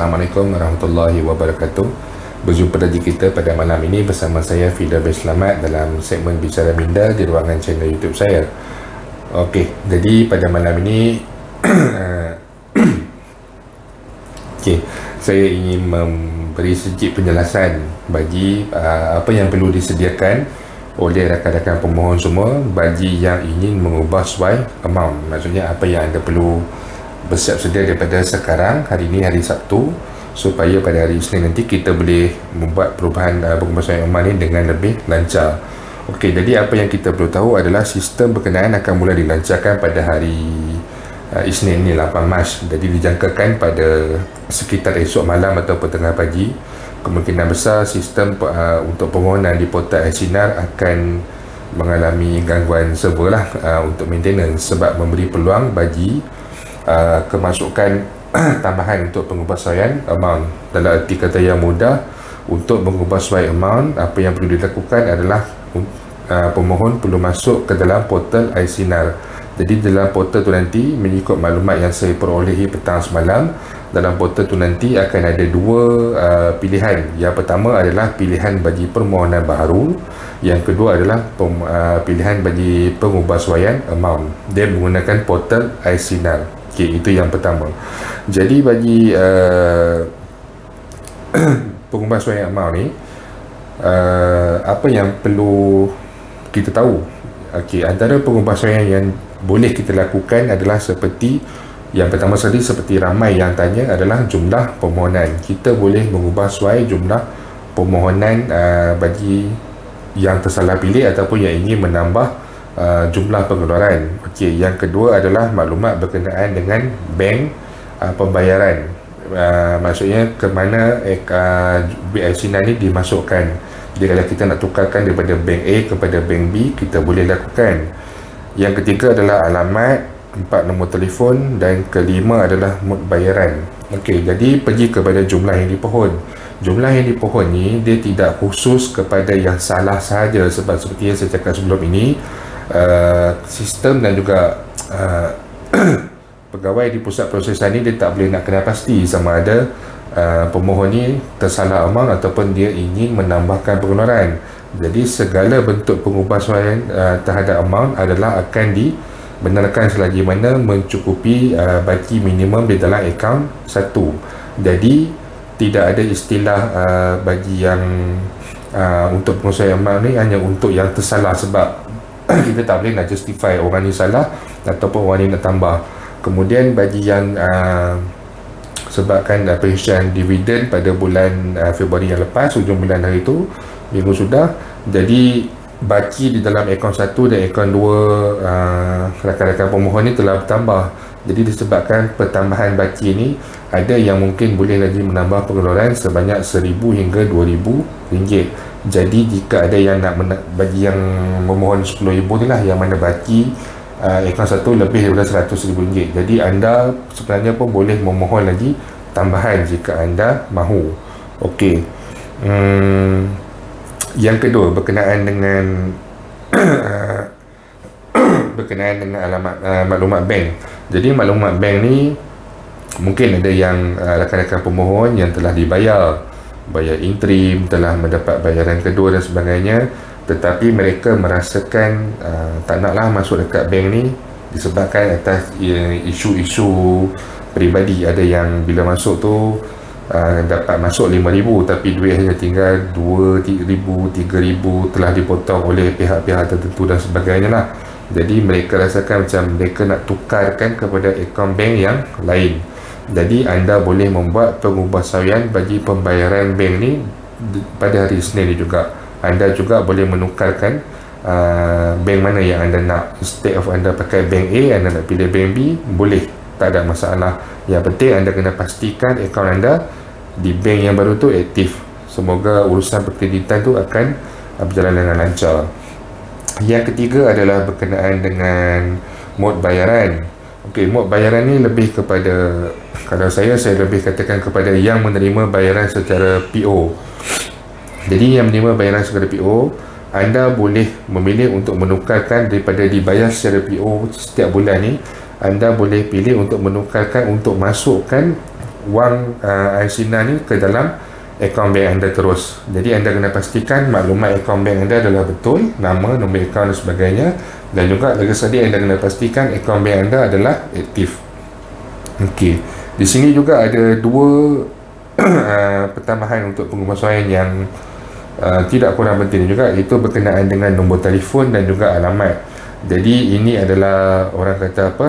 Assalamualaikum warahmatullahi wabarakatuh. Berjumpa lagi kita pada malam ini bersama saya Fida bin Selamat dalam segmen Bicara Minda di ruangan channel YouTube saya. Okey, jadi pada malam ini saya ingin memberi sedikit penjelasan bagi apa yang perlu disediakan oleh rakan-rakan pemohon semua bagi yang ingin mengubah swipe amount. Maksudnya apa yang anda perlu bersiap sedia daripada sekarang, hari ini hari Sabtu, supaya pada hari Isnin nanti kita boleh membuat perubahan pengubahan amount ini dengan lebih lancar. Okey, jadi apa yang kita perlu tahu adalah sistem berkenaan akan mula dilancarkan pada hari Isnin ni 8 Mac. Jadi dijangkakan pada sekitar esok malam atau tengah pagi. Kemungkinan besar sistem untuk permohonan di portal iSinar akan mengalami gangguan server lah untuk maintenance, sebab memberi peluang bagi kemasukan tambahan untuk pengubahsawaian amount. Dalam arti kata yang mudah, untuk mengubah swipe amount, apa yang perlu dilakukan adalah pemohon perlu masuk ke dalam portal iSinar. Jadi dalam portal tu nanti, mengikut maklumat yang saya perolehi petang semalam, dalam portal tu nanti akan ada dua pilihan. Yang pertama adalah pilihan bagi permohonan baharu, yang kedua adalah pilihan bagi pengubahsawaian amount. Dia menggunakan portal iSinar. Okey, itu yang pertama. Jadi bagi pengubahsawaian amount ni, apa yang perlu kita tahu? Okey, antara pengubahsawaian yang boleh kita lakukan adalah seperti yang pertama sekali, seperti ramai yang tanya, adalah jumlah permohonan. Kita boleh mengubah sesuai jumlah permohonan bagi yang tersalah pilih ataupun yang ingin menambah jumlah pengeluaran. Okey, yang kedua adalah maklumat berkenaan dengan bank pembayaran. Maksudnya ke mana iSinar ni dimasukkan. Jadi kalau kita nak tukarkan daripada bank A kepada bank B, kita boleh lakukan. Yang ketiga adalah alamat, 4 nombor telefon, dan kelima adalah mod bayaran. Okey, jadi pergi kepada jumlah yang dipohon. Jumlah yang dipohon ni dia tidak khusus kepada yang salah sahaja, sebab seperti yang saya cakap sebelum ini, sistem dan juga pegawai di pusat prosesan ni dia tak boleh nak kena pasti sama ada pemohon ni tersalah amount ataupun dia ingin menambahkan pengeluaran. Jadi segala bentuk pengubahsawaian terhadap amount adalah akan dibenarkan selagi mana mencukupi baki minimum di dalam akaun satu. Jadi tidak ada istilah bagi yang untuk pengubahsawaian amount ni hanya untuk yang tersalah, sebab kita tak boleh nak justify orang ni salah ataupun orang ni nak tambah. Kemudian bagi yang sebabkan penghisian dividen pada bulan Februari yang lepas, hujung bulan hari itu, minggu sudah, jadi baki di dalam akaun 1 dan akaun 2 rakan-rakan pemohon ni telah bertambah. Jadi disebabkan pertambahan baki ni, ada yang mungkin boleh lagi menambah pengeluaran sebanyak RM1,000 hingga RM2,000. Jadi jika ada yang nak bagi yang memohon RM10,000 ni lah, yang mana baki akaun 1 lebih daripada RM100,000. Jadi anda sebenarnya pun boleh memohon lagi tambahan jika anda mahu. Okey. Yang kedua berkenaan dengan alamat maklumat bank. Jadi maklumat bank ni mungkin ada yang rakan-rakan pemohon yang telah bayar interim, telah mendapat bayaran kedua dan sebagainya, tetapi mereka merasakan tak naklah masuk dekat bank ni disebabkan atas isu-isu peribadi. Ada yang bila masuk tu dapat masuk RM5,000 tapi duit hanya tinggal RM2,000, RM3,000, telah dipotong oleh pihak-pihak tertentu dan sebagainya lah. Jadi mereka rasakan macam mereka nak tukarkan kepada akaun bank yang lain. Jadi anda boleh membuat pengubahsawaian bagi pembayaran bank ni pada hari Isnin ni juga. Anda juga boleh menukarkan bank mana yang anda nak. Instead of anda pakai bank A, anda nak pilih bank B, boleh, tak ada masalah. Yang penting anda kena pastikan akaun anda di bank yang baru tu aktif. Semoga urusan perkreditan tu akan berjalan dengan lancar. Yang ketiga adalah berkenaan dengan mod bayaran. Okey, mod bayaran ni lebih kepada, kalau saya lebih katakan kepada yang menerima bayaran secara PO. Jadi yang menerima bayaran secara PO, anda boleh memilih untuk menukarkan daripada dibayar secara PO setiap bulan ni, anda boleh pilih untuk menukarkan untuk masukkan wang Aisina ni ke dalam akaun bank anda terus. Jadi anda kena pastikan maklumat akaun bank anda adalah betul, nama, nombor akaun dan sebagainya, dan juga lagi sekali anda kena pastikan akaun bank anda adalah aktif. Okey, di sini juga ada dua pertambahan untuk pengemasuan yang tidak kurang penting juga, iaitu berkenaan dengan nombor telefon dan juga alamat. Jadi ini adalah orang kata apa,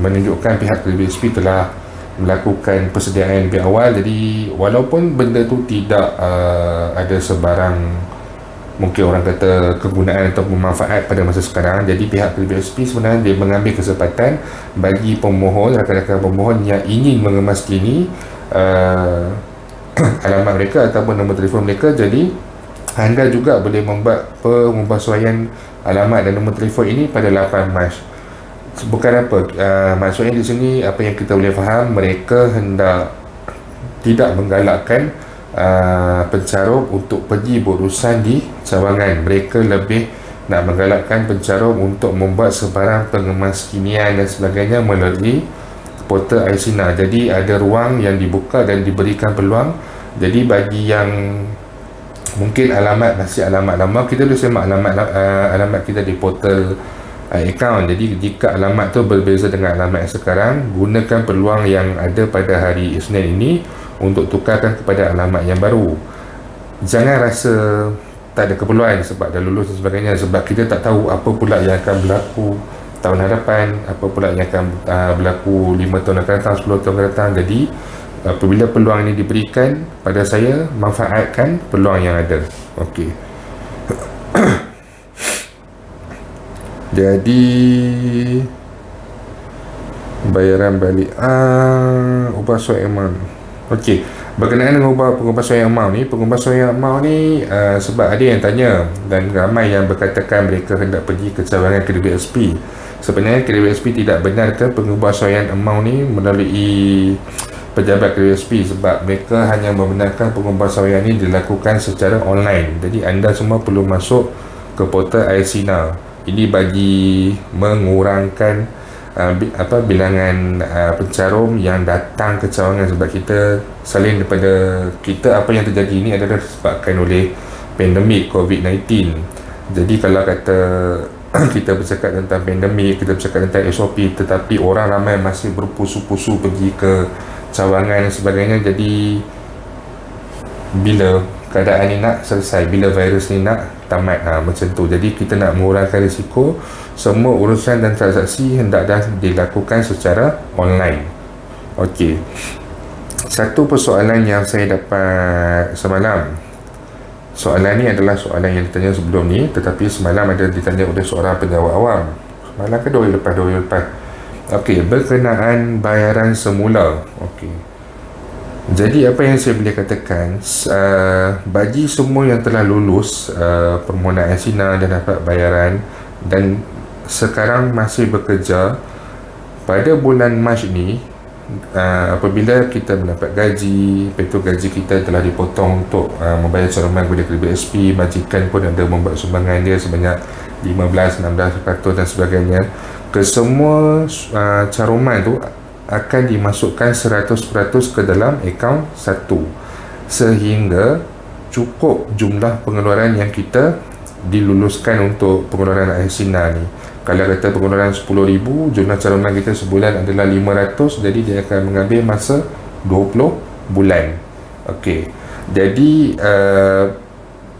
menunjukkan pihak BSP telah melakukan persediaan lebih awal. Jadi walaupun benda tu tidak ada sebarang mungkin orang kata kegunaan atau manfaat pada masa sekarang, jadi pihak BSP sebenarnya dia mengambil kesempatan bagi pemohon, rakan-rakan pemohon yang ingin mengemas kini alamat mereka ataupun nombor telefon mereka. Jadi anda juga boleh membuat pembahasan alamat dan nombor telefon ini pada 8 Mac. Bukan apa, maksudnya di sini apa yang kita boleh faham, mereka hendak tidak menggalakkan pencarum untuk pergi berurusan di cawangan. Mereka lebih nak menggalakkan pencarum untuk membuat sebarang pengemas kinian dan sebagainya melalui portal Aisina. Jadi ada ruang yang dibuka dan diberikan peluang. Jadi bagi yang mungkin alamat masih alamat lama, kita boleh semak alamat kita di portal account. Jadi jika alamat tu berbeza dengan alamat yang sekarang, gunakan peluang yang ada pada hari Isnin ini untuk tukarkan kepada alamat yang baru. Jangan rasa tak ada keperluan sebab dah lulus dan sebagainya, sebab kita tak tahu apa pula yang akan berlaku tahun hadapan, apa pula yang akan berlaku 5 tahun akan datang, 10 tahun akan datang. Jadi apabila peluang ini diberikan pada saya, manfaatkan peluang yang ada. Okey. Jadi bayaran balik ubah soal amount. Okey, berkenaan dengan pengubah soal amount ni, sebab ada yang tanya dan ramai yang berkatakan mereka hendak pergi ke cawangan KDBSP. Sebenarnya KDBSP tidak benarkan pengubahsawaan amount ni melalui pejabat KDBSP, sebab mereka hanya membenarkan pengubahsawaan ini dilakukan secara online. Jadi anda semua perlu masuk ke portal Aisina. Ini bagi mengurangkan bilangan pencarum yang datang ke cawangan, sebab kita selain daripada kita, apa yang terjadi ini adalah disebabkan oleh pandemik COVID-19. Jadi kalau kata kita bercakap tentang pandemik, kita bercakap tentang SOP, tetapi orang ramai masih berpusu-pusu pergi ke cawangan dan sebagainya. Jadi bila keadaan ni nak selesai, bila virus ni nak tamat, macam tu. Jadi kita nak mengurangkan risiko, semua urusan dan transaksi hendaklah dilakukan secara online. Okey, satu persoalan yang saya dapat semalam, soalan ni adalah soalan yang ditanya sebelum ni, tetapi semalam ada ditanya oleh seorang penjawat awam. Semalam ke 2 hari lepas. Okey, berkenaan bayaran semula. Okey, jadi apa yang saya boleh katakan, bagi semua yang telah lulus permohonan Aisina dan dapat bayaran dan sekarang masih bekerja, pada bulan Mac ni, apabila kita mendapat gaji, lepas tu gaji kita telah dipotong untuk membayar caruman kepada KDBSP, majikan pun ada membuat sumbangan dia sebanyak 15-16% dan sebagainya, ke semua caruman tu akan dimasukkan 100% ke dalam akaun satu, sehingga cukup jumlah pengeluaran yang kita diluluskan untuk pengeluaran Aisina ni. Kalau kata pengeluaran 10,000, jumlah caruman kita sebulan adalah 500, jadi dia akan mengambil masa 20 bulan. Okey, jadi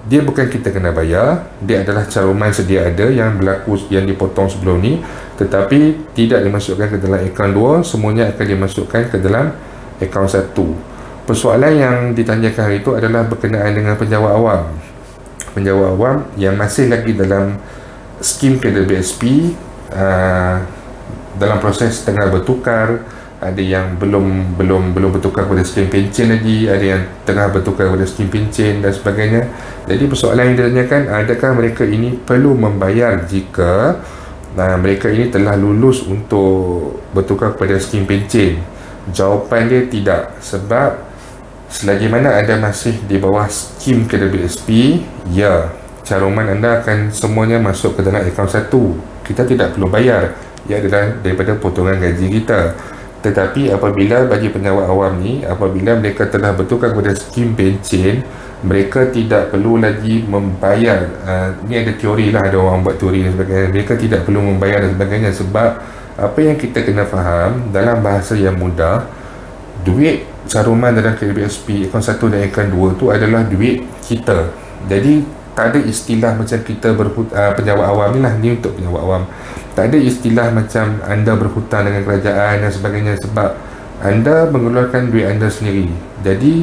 dia bukan kita kena bayar, dia adalah caruman sedia ada yang berlaku, yang dipotong sebelum ni, tetapi tidak dimasukkan ke dalam akaun 2, semuanya akan dimasukkan ke dalam akaun 1. Persoalan yang ditanyakan hari itu adalah berkenaan dengan penjawat awam. Penjawat awam yang masih lagi dalam skim KDBSP, dalam proses tengah bertukar, ada yang belum bertukar kepada skim pencen lagi, ada yang tengah bertukar kepada skim pencen dan sebagainya. Jadi persoalan yang ditanyakan, adakah mereka ini perlu membayar jika mereka ini telah lulus untuk bertukar kepada skim pencen? Jawapan dia tidak, sebab selagi mana anda masih di bawah skim KDBSP, ya, caruman anda akan semuanya masuk ke dalam akaun 1. Kita tidak perlu bayar, ia adalah daripada potongan gaji kita. Tetapi apabila bagi penjawat awam ni, apabila mereka telah bertukar kepada skim pencen, mereka tidak perlu lagi membayar. Ni ada teori lah, ada orang buat teori dan sebagainya. Mereka tidak perlu membayar dan sebagainya, sebab apa yang kita kena faham dalam bahasa yang mudah, duit caruman dalam KWSP akaun 1 dan akaun 2 tu adalah duit kita. Jadi tak ada istilah macam kita penjawat awam ni lah, ni untuk penjawat awam. Tak ada istilah macam anda berhutang dengan kerajaan dan sebagainya, sebab anda mengeluarkan duit anda sendiri. Jadi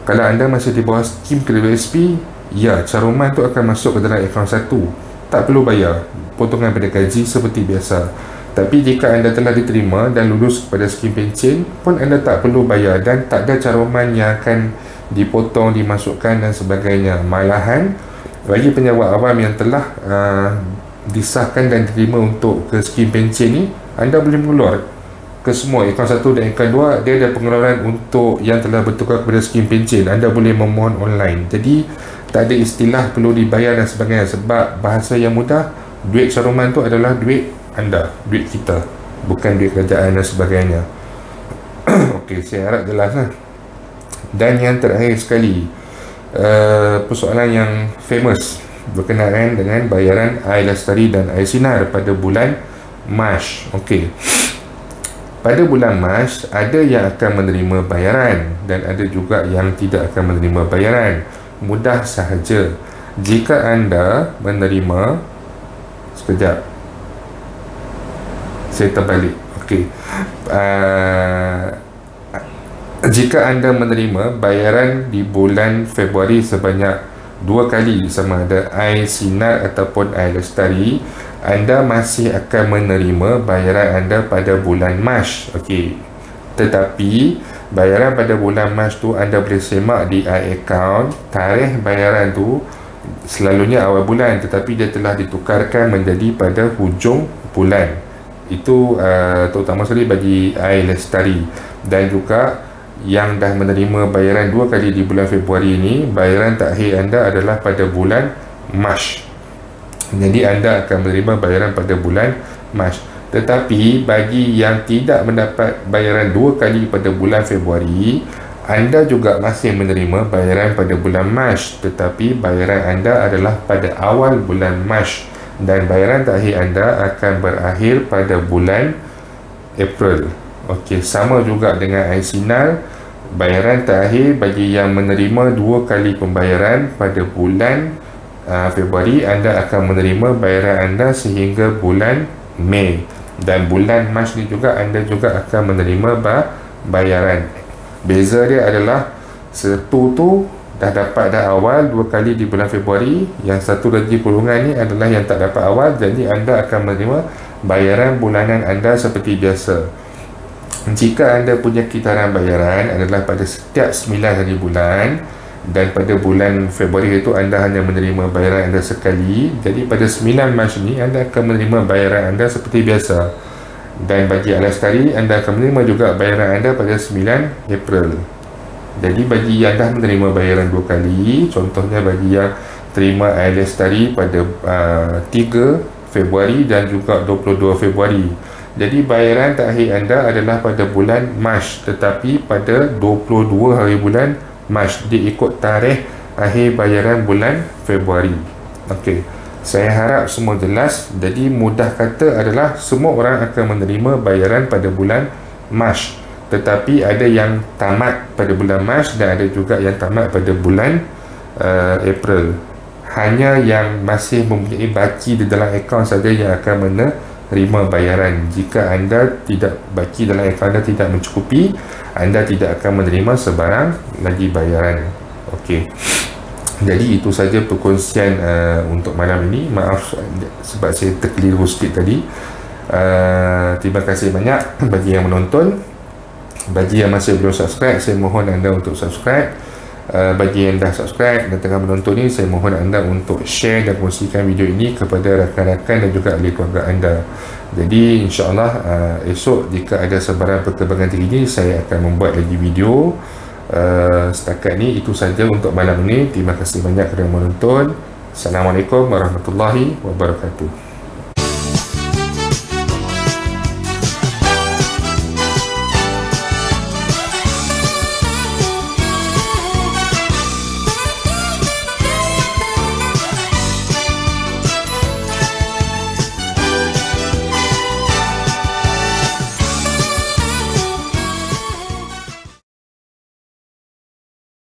kalau anda masih di bawah skim KWSP, ya, caruman tu akan masuk ke dalam akaun 1, tak perlu bayar potongan pada gaji seperti biasa. Tapi jika anda telah diterima dan lulus kepada skim pencen pun, anda tak perlu bayar dan tak ada caruman yang akan dipotong, dimasukkan dan sebagainya. Malahan bagi penjawat awam yang telah disahkan dan diterima untuk ke skim pencen ni, anda boleh mengeluar ke semua akaun 1 dan akaun 2. Dia ada pengeluaran untuk yang telah bertukar kepada skim pencen. Anda boleh memohon online. Jadi tak ada istilah perlu dibayar dan sebagainya, sebab bahasa yang mudah, duit caruman tu adalah duit anda, duit kita, bukan duit kerajaan dan sebagainya. Okey, saya harap jelas lah. Dan yang terakhir sekali, persoalan yang famous berkenaan dengan bayaran air lestari dan air sinar pada bulan Mac. Okey, pada bulan Mac ada yang akan menerima bayaran dan ada juga yang tidak akan menerima bayaran. Mudah sahaja. Jika anda menerima, sekejap, saya terbalik. Okey, jika anda menerima bayaran di bulan Februari sebanyak 2 kali, sama ada air sinar ataupun air lestari, anda masih akan menerima bayaran anda pada bulan Mac. Okey, tetapi bayaran pada bulan Mac tu anda boleh semak di iAccount. Tarikh bayaran tu selalunya awal bulan, tetapi dia telah ditukarkan menjadi pada hujung bulan. Itu terutama sekali bagi air lestari. Dan juga yang dah menerima bayaran 2 kali di bulan Februari ini, bayaran takhir anda adalah pada bulan Mac. Jadi anda akan menerima bayaran pada bulan Mac. Tetapi bagi yang tidak mendapat bayaran 2 kali pada bulan Februari, anda juga masih menerima bayaran pada bulan Mac, tetapi bayaran anda adalah pada awal bulan Mac, dan bayaran takhir anda akan berakhir pada bulan April. Okey, sama juga dengan air sinar. Bayaran terakhir bagi yang menerima 2 kali pembayaran pada bulan Februari, anda akan menerima bayaran anda sehingga bulan Mei. Dan bulan Mac ni juga anda juga akan menerima bayaran. Beza dia adalah satu tu dah dapat dah awal 2 kali di bulan Februari, yang satu lagi kurungan ni adalah yang tak dapat awal. Jadi anda akan menerima bayaran bulanan anda seperti biasa. Jika anda punya kitaran bayaran adalah pada setiap 9 hari bulan, dan pada bulan Februari itu anda hanya menerima bayaran anda sekali, jadi pada 9 Mac ni anda akan menerima bayaran anda seperti biasa. Dan bagi air lestari, anda akan menerima juga bayaran anda pada 9 April. Jadi bagi yang dah menerima bayaran 2 kali, contohnya bagi yang terima air lestari pada 3 Februari dan juga 22 Februari, jadi bayaran terakhir anda adalah pada bulan Mac, tetapi pada 22 hari bulan Mac, dia ikut tarikh akhir bayaran bulan Februari. Okey, saya harap semua jelas. Jadi mudah kata adalah semua orang akan menerima bayaran pada bulan Mac, tetapi ada yang tamat pada bulan Mac dan ada juga yang tamat pada bulan April. Hanya yang masih mempunyai baki di dalam akaun saja yang akan menerima bayaran. Jika anda tidak, baki dalam akaun anda tidak mencukupi, anda tidak akan menerima sebarang lagi bayaran. Okey, jadi itu saja perkongsian untuk malam ini. Maaf sebab saya terkeliru sikit tadi. Terima kasih banyak bagi yang menonton. Bagi yang masih belum subscribe, saya mohon anda untuk subscribe. Bagi yang dah subscribe dan tengah menonton ni, saya mohon anda untuk share dan kongsikan video ini kepada rakan-rakan dan juga ahli keluarga anda. Jadi insyaAllah esok jika ada sebarang perkembangan terkini, saya akan membuat lagi video. Setakat ni itu saja untuk malam ini. Terima kasih banyak kerana menonton. Assalamualaikum warahmatullahi wabarakatuh.